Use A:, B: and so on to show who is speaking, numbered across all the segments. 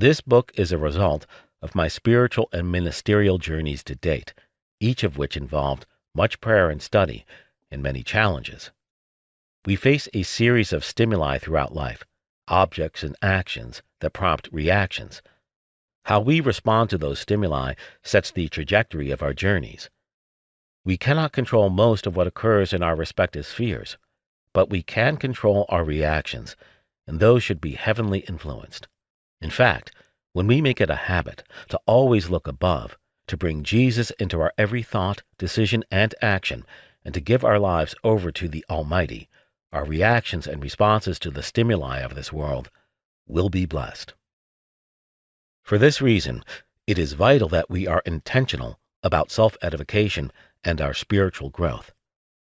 A: This book is a result of my spiritual and ministerial journeys to date, each of which involved much prayer and study and many challenges. We face a series of stimuli throughout life, objects and actions that prompt reactions. How we respond to those stimuli sets the trajectory of our journeys. We cannot control most of what occurs in our respective spheres, but we can control our reactions, and those should be heavenly influenced. In fact, when we make it a habit to always look above, to bring Jesus into our every thought, decision, and action, and to give our lives over to the Almighty, our reactions and responses to the stimuli of this world will be blessed. For this reason, it is vital that we are intentional about self-edification and our spiritual growth.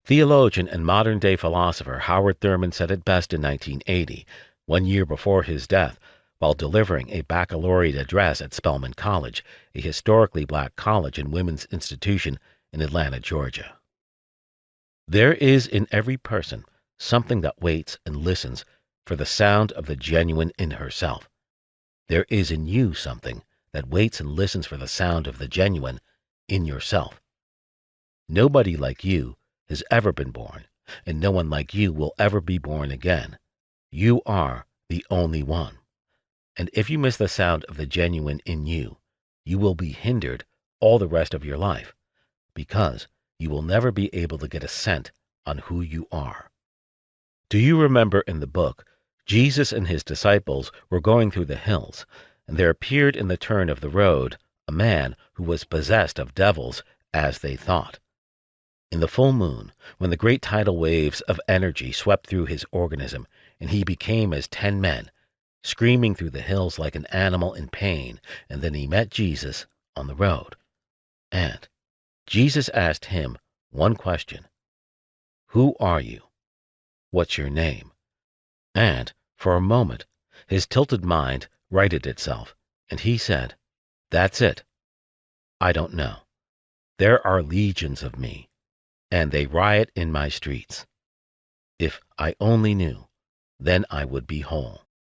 A: Theologian and modern-day philosopher Howard Thurman said it best in 1980, 1 year before his death, while delivering a baccalaureate address at Spelman College, a historically black college and women's institution in Atlanta, Georgia. There is in every person something that waits and listens for the sound of the genuine in herself. There is in you something that waits and listens for the sound of the genuine in yourself. Nobody like you has ever been born, and no one like you will ever be born again. You are the only one. And if you miss the sound of the genuine in you, you will be hindered all the rest of your life, because you will never be able to get a scent on who you are. Do you remember in the book, Jesus and his disciples were going through the hills, and there appeared in the turn of the road a man who was possessed of devils, as they thought. In the full moon, when the great tidal waves of energy swept through his organism, and he became as 10 men, screaming through the hills like an animal in pain, and then he met Jesus on the road. And Jesus asked him one question: "Who are you? What's your name?" And, for a moment, his tilted mind righted itself, and he said, "That's it. I don't know. There are legions of me, and they riot in my streets. If I only knew, then I would be whole."